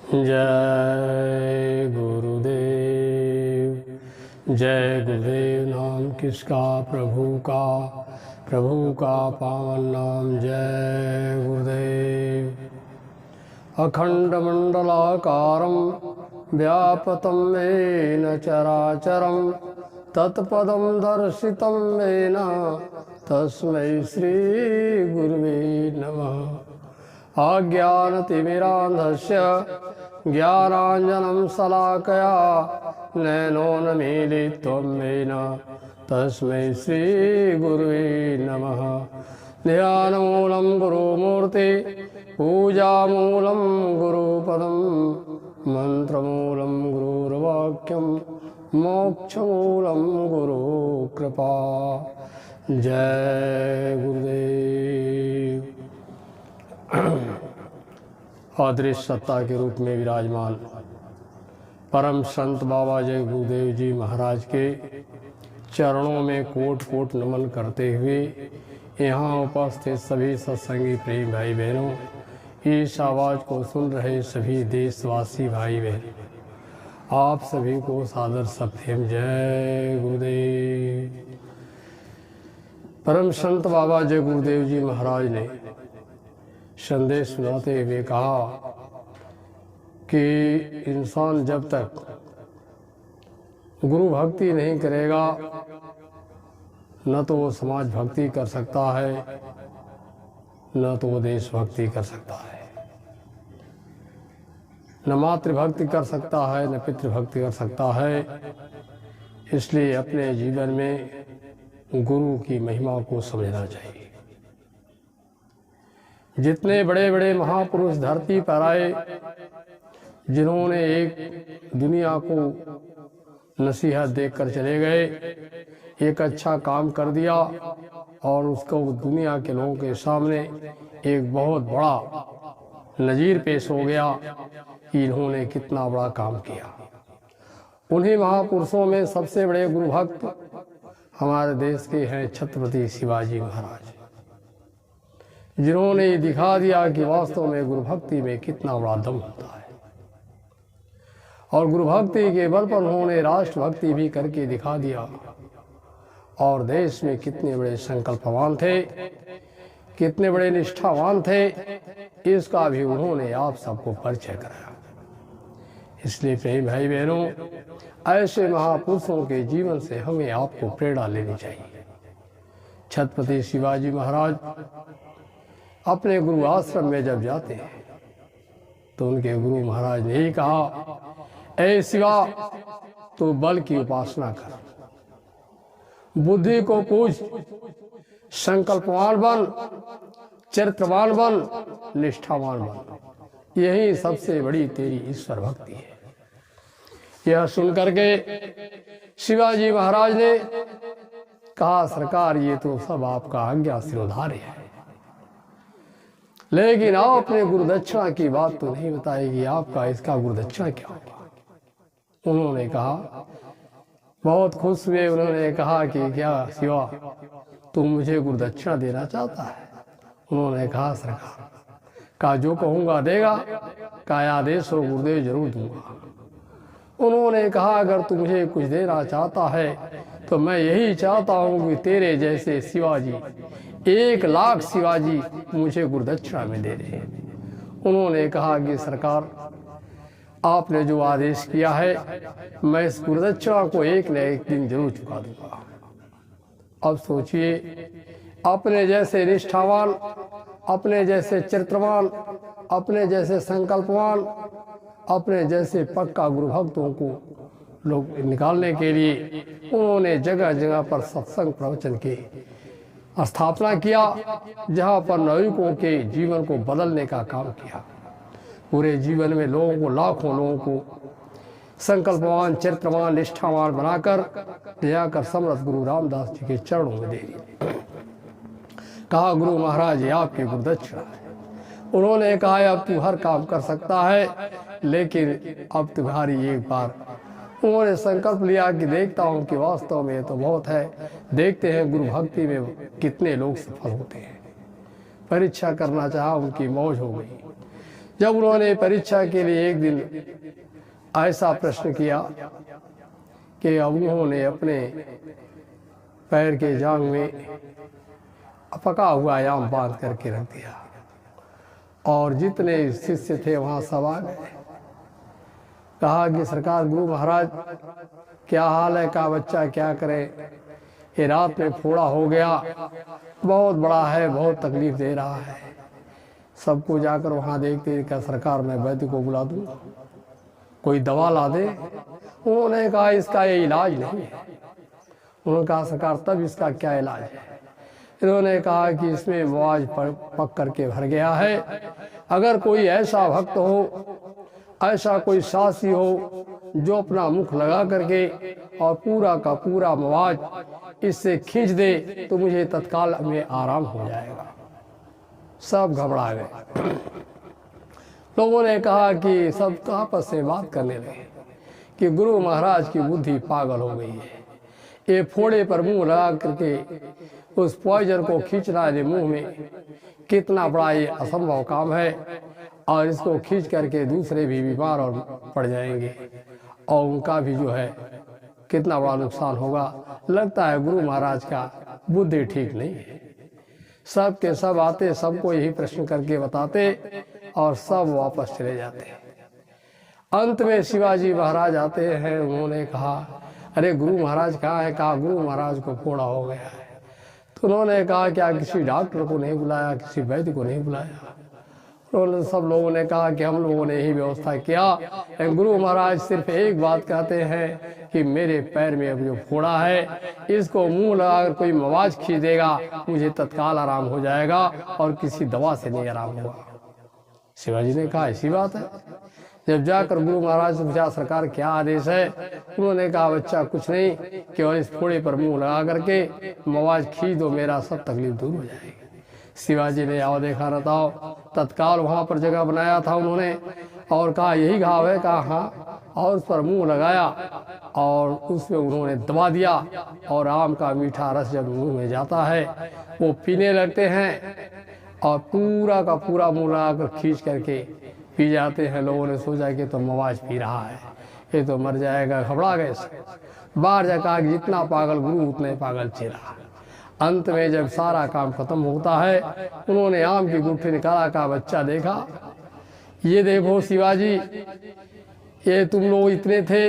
जय गुरुदेव। जय गुरुदेव नाम किसका प्रभु का पावन नाम। जय गुरुदेव। अखंड मंडलाकारं व्यापतं येन चराचरं तत्पदं दर्शितं येन तस्मै श्री गुरुवे नमः। अज्ञानतिमिरान्धस्य ज्ञानाञ्जनं शलाकया नैनोन्मीलितं येन तस्मै श्री गुरुवे नमः। ध्यानमूलं गुरुमूर्ति पूजामूलं गुरुपदं मंत्रमूलं गुरुर्वाक्यं मोक्षमूलं गुरुकृपा। जय गुरुदेव। अदृश्य सत्ता के रूप में विराजमान परम संत बाबा जय गुरुदेव जी महाराज के चरणों में कोट कोट नमन करते हुए यहाँ उपस्थित सभी सत्संगी प्रेम भाई बहनों, इस आवाज़ को सुन रहे सभी देशवासी भाई बहन, आप सभी को सादर सप्रेम जय गुरुदेव। परम संत बाबा जय गुरुदेव जी महाराज ने संदेश सुनाते हुए कहा कि इंसान जब तक गुरु भक्ति नहीं करेगा न तो वो समाज भक्ति कर सकता है, न तो वो देश भक्ति कर सकता है, न मातृभक्ति कर सकता है, न पितृभक्ति कर सकता है। इसलिए अपने जीवन में गुरु की महिमा को समझना चाहिए। जितने बड़े बड़े महापुरुष धरती पर आए, जिन्होंने एक दुनिया को नसीहत देकर चले गए, एक अच्छा काम कर दिया और उसको दुनिया के लोगों के सामने एक बहुत बड़ा नज़ीर पेश हो गया कि इन्होंने कितना बड़ा काम किया। उन्हीं महापुरुषों में सबसे बड़े गुरु भक्त हमारे देश के हैं छत्रपति शिवाजी महाराज, जिन्होंने दिखा दिया कि वास्तव में गुरु भक्ति में कितना बड़ा दम होता है। और गुरु भक्ति के बल पर उन्होंने राष्ट्र भक्ति भी करके दिखा दिया और देश में कितने बड़े संकल्पवान थे, कितने बड़े निष्ठावान थे, इसका भी उन्होंने आप सबको परिचय कराया। इसलिए प्रेम भाई बहनों, ऐसे महापुरुषों के जीवन से हमें आपको प्रेरणा लेनी चाहिए। छत्रपति शिवाजी महाराज अपने गुरु आश्रम में जब जाते हैं तो उनके गुरु महाराज ने ही कहा, ऐ शिवा, तू बल की उपासना कर, बुद्धि को पूज, संकल्पवान बन, चरित्रवान बन, निष्ठावान बन, यही सबसे बड़ी तेरी ईश्वर भक्ति है। यह सुनकर के शिवाजी महाराज ने कहा, सरकार ये तो सब आपका आज्ञा सिरोधार्य है, लेकिन आप अपने गुरुदक्षिणा की बात तो नहीं बताएगी, आपका इसका गुरुदक्षिणा क्या होगा। उन्होंने कहा, बहुत खुश हुए, उन्होंने कहा कि क्या शिवा, तुम मुझे गुरुदक्षिणा देना चाहता है। उन्होंने कहा, सरकार का जो कहूँगा देगा, का आदेश हो गुरुदेव जरूर दूंगा। उन्होंने कहा, अगर तू मुझे कुछ देना चाहता है तो मैं यही चाहता हूँ कि तेरे जैसे शिवाजी 1,00,000 शिवाजी मुझे गुरुदक्षिणा में दे रहे। उन्होंने कहा कि सरकार, आपने जो आदेश किया है मैं इस गुरुदक्षिणा को एक न एक दिन जरूर चुका दूंगा। अब सोचिए, अपने जैसे निष्ठावान, अपने जैसे चरित्रवान, अपने जैसे संकल्पवान, अपने जैसे पक्का गुरु भक्तों को लोग निकालने के लिए उन्होंने जगह जगह पर सत्संग प्रवचन की स्थापना किया, जहाँ पर नाविकों के जीवन को बदलने का काम किया। पूरे जीवन में लोगों को, लाखों लोगों को संकल्पवान, चरित्रवान, निष्ठावान बनाकर ले जाकर समर्थ गुरु रामदास जी के चरणों में दे दिया। कहा, गुरु महाराज ये आपकी गुरुदक्षिणा है। उन्होंने कहा, अब तू हर काम कर सकता है, लेकिन अब तुम्हारी एक बार। उन्होंने संकल्प लिया कि देखता हूँ कि वास्तव में तो बहुत है, देखते हैं गुरु भक्ति में कितने लोग सफल होते हैं। परीक्षा करना चाहा, उनकी मौज हो गई। जब उन्होंने परीक्षा के लिए एक दिन ऐसा प्रश्न किया कि अब उन्होंने अपने पैर के जांग में पका हुआ आम बांध करके रख दिया और जितने शिष्य थे वहां सब आ गए। कहा कि सरकार गुरु महाराज क्या हाल है, का बच्चा क्या करे, ये रात में फोड़ा हो गया, बहुत बड़ा है, बहुत तकलीफ दे रहा है। सबको जाकर वहां देखते क्या सरकार मैं वैद्य को बुला दूं, कोई दवा ला दे। उन्होंने कहा इसका ये इलाज नहीं है। उन्होंने कहा सरकार तब इसका क्या इलाज है। इन्होंने कहा कि इसमें मवाज पक करके भर गया है। अगर कोई ऐसा भक्त हो, ऐसा कोई सासी हो जो अपना मुख लगा करके और पूरा का पूरा मवाज इससे खींच दे तो मुझे तत्काल में आराम हो जाएगा। सब घबरा गए। लोगों ने कहा कि सब आपस में बात करने लगे कि गुरु महाराज की बुद्धि पागल हो गई है। ये फोड़े पर मुंह लगा करके उस पॉइजन को खींचना है मुंह में, कितना बड़ा ये असंभव काम है और इसको खींच करके दूसरे भी बीमार और पड़ जाएंगे और उनका भी जो है कितना बड़ा नुकसान होगा। लगता है गुरु महाराज का बुद्धि ठीक नहीं है। सब के सब आते, सबको यही प्रश्न करके बताते और सब वापस चले जाते। अंत में शिवाजी महाराज आते हैं। उन्होंने कहा अरे गुरु महाराज कहाँ है। कहा गुरु महाराज को फोड़ा हो गया है। तो उन्होंने कहा क्या किसी डॉक्टर को नहीं बुलाया, किसी वैद्य को नहीं बुलाया। उन्होंने सब लोगों ने कहा कि हम लोगों ने यही व्यवस्था किया। गुरु महाराज सिर्फ एक बात कहते हैं कि मेरे पैर में अब जो फोड़ा है इसको मुंह लगाकर कोई मवाज खींच देगा मुझे तत्काल आराम हो जाएगा और किसी दवा से नहीं आराम होगा। शिवाजी ने कहा ऐसी बात है। जब जाकर गुरु महाराज से पूछा सरकार क्या आदेश है। उन्होंने कहा बच्चा कुछ नहीं, केवल इस फोड़े पर मुंह लगा करके मवाज खींच दो, मेरा सब तकलीफ दूर हो जाएगी। शिवाजी ने आओ देखा रताओ, तत्काल वहां पर जगह बनाया था उन्होंने और कहा यही घाव है। कहा हाँ, और उस पर मुंह लगाया और उसमें उन्होंने दबा दिया और आम का मीठा रस जब मुंह में जाता है वो पीने लगते हैं और पूरा का पूरा मुंह लगाकर खींच करके पी जाते हैं। लोगों ने सोचा कि तो मवाज पी रहा है, ये तो मर जाएगा। घबरा गए। बाहर जाकर जितना पागल गुरु उतने पागल चेला। अंत में जब सारा काम खत्म होता है उन्होंने आम की गुठली निकाला, का बच्चा देखा, ये देखो शिवाजी, ये तुम लोग इतने थे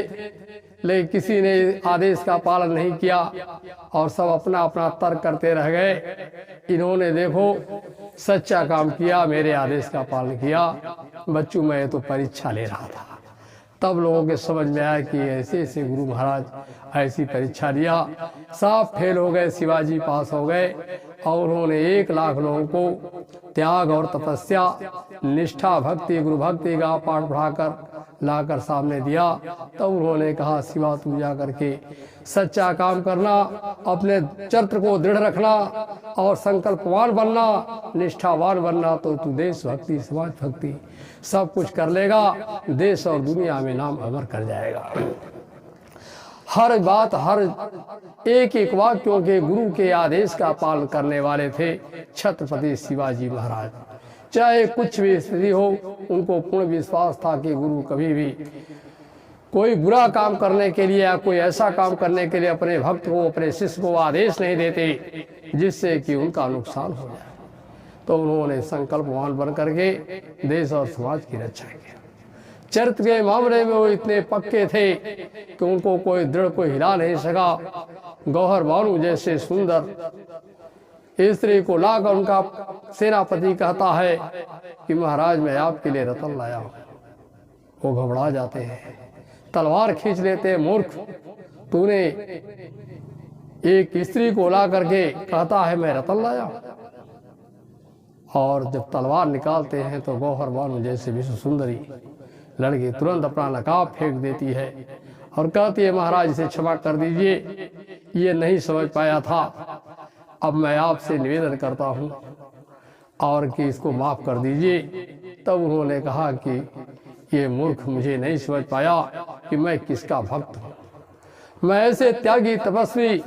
लेकिन किसी ने आदेश का पालन नहीं किया और सब अपना अपना तर्क करते रह गए। इन्होंने देखो सच्चा काम किया, मेरे आदेश का पालन किया। बच्चों मैं तो परीक्षा ले रहा था। तब लोगों के समझ में आया कि ऐसे ऐसे गुरु महाराज ऐसी परीक्षा लिया, सब फेल हो गए, शिवाजी पास हो गए और उन्होंने 1 लाख लोगों को त्याग और तपस्या, निष्ठा, भक्ति, गुरु भक्ति का पाठ पढ़ाकर लाकर सामने दिया। तब उन्होंने कहा शिवा तू जा करके सच्चा काम करना, अपने चरित्र को दृढ़ रखना और संकल्पवान बनना, निष्ठावान बनना, तो तू देश भक्ति, समाज भक्ति सब कुछ कर लेगा, देश और दुनिया में नाम अमर कर जाएगा। हर बात, हर एक एक वाक्यों के गुरु के आदेश का पालन करने वाले थे छत्रपति शिवाजी महाराज। चाहे कुछ भी स्थिति हो, उनको पूर्ण विश्वास था कि गुरु कभी भी कोई बुरा काम करने के लिए या कोई ऐसा काम करने के लिए अपने भक्त को, अपने शिष्य को आदेश नहीं देते जिससे कि उनका नुकसान हो जाए। तो उन्होंने संकल्पवान बन करके देश और समाज की रक्षा की। चरित्र के मामले में वो इतने पक्के थे कि उनको कोई दृढ़ को हिला नहीं सका। गौहर बानू जैसे सुंदर स्त्री को लाकर उनका सेनापति कहता है कि महाराज मैं आपके लिए रतन लाया हूं। वो घबरा जाते हैं, तलवार खींच लेते हैं। मूर्ख, तूने एक स्त्री को ला करके कहता है मैं रतन लाया हूं। और जब तलवार निकालते हैं तो गौहर बानू जैसे विश्व सुंदरी लड़की तुरंत अपना नकाब फेंक देती है और कहती है महाराज इसे क्षमा कर दीजिए, ये नहीं समझ पाया था। अब मैं आपसे निवेदन करता हूं और कि इसको माफ कर दीजिए। तब उन्होंने कहा कि ये मूर्ख मुझे नहीं समझ पाया कि मैं किसका भक्त हूं। मैं ऐसे त्यागी तपस्वी,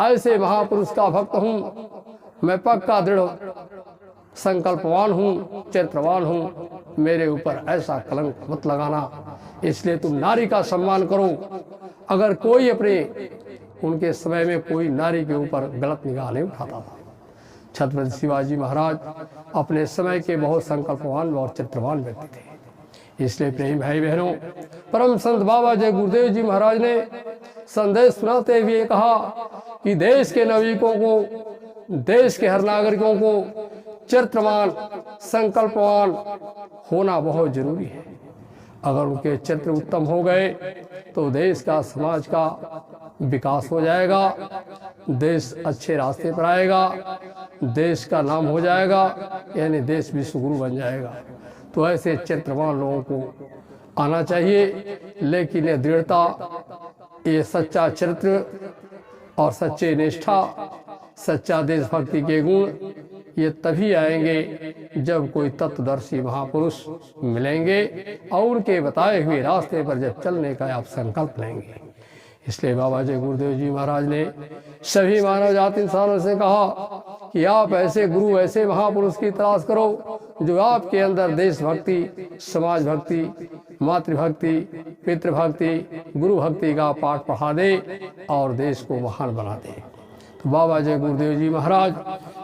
ऐसे महापुरुष का भक्त हूं। मैं पक्का दृढ़ संकल्पवान हूं, चरित्रवान हूं। मेरे ऊपर ऐसा कलंक मत लगाना, इसलिए तुम नारी का सम्मान करो। अगर कोई अपने उनके समय में कोई नारी के ऊपर गलत निगाह नहीं उठाता था। छत्रपति शिवाजी महाराज अपने समय के बहुत संकल्पवान और चरित्रवान व्यक्ति थे। इसलिए प्रेम भाई बहनों, परम संत बाबा जय गुरुदेव जी महाराज ने संदेश सुनाते हुए कहा कि देश के नागरिकों को, देश के हर नागरिकों को चरित्रवान, संकल्पवान होना बहुत जरूरी है। अगर उनके चरित्र उत्तम हो गए तो देश का, समाज का विकास हो जाएगा, देश अच्छे रास्ते पर आएगा, देश का नाम हो जाएगा, यानी देश विश्वगुरु बन जाएगा। तो ऐसे चरित्रवान लोगों को आना चाहिए। लेकिन ये दृढ़ता, ये सच्चा चरित्र और सच्चे निष्ठा, सच्चा देशभक्ति के गुण ये तभी आएंगे जब कोई तत्वदर्शी महापुरुष मिलेंगे और उनके बताए हुए रास्ते पर जब चलने का आप संकल्प लेंगे। इसलिए बाबा जय गुरुदेव जी महाराज ने सभी मानव जाति इंसानों से कहा कि आप ऐसे गुरु, ऐसे महापुरुष की तलाश करो जो आपके अंदर देशभक्ति, समाज भक्ति, मातृभक्ति, पितृभक्ति, गुरु भक्ति का पाठ पढ़ा दे और देश को महान बना दे। तो बाबा जय गुरुदेव जी महाराज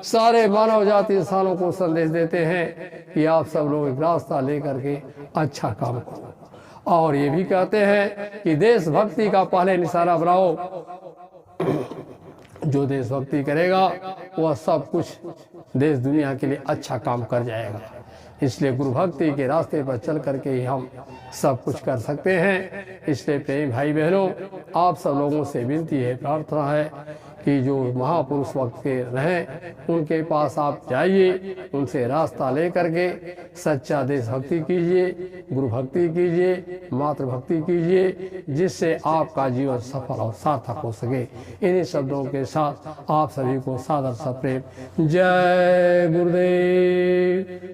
सारे मानव जाति इंसानों को संदेश देते हैं कि आप सब लोग एक रास्ता लेकर के अच्छा काम करो। और ये भी कहते हैं कि देशभक्ति का पहले निशाना बनाओ। जो देशभक्ति करेगा वह सब कुछ देश दुनिया के लिए अच्छा काम कर जाएगा। इसलिए गुरु भक्ति के रास्ते पर चल करके ही हम सब कुछ कर सकते हैं। इसलिए प्रेम भाई बहनों, आप सब लोगों से विनती है, प्रार्थना है कि जो महापुरुष वक्त के रहें उनके पास आप जाइए, उनसे रास्ता ले करके सच्चा देशभक्ति कीजिए, गुरु भक्ति कीजिए, मातृभक्ति कीजिए, जिससे आपका जीवन सफल और सार्थक हो सके। इन्हीं शब्दों के साथ आप सभी को सादर सप्रेम जय गुरुदेव।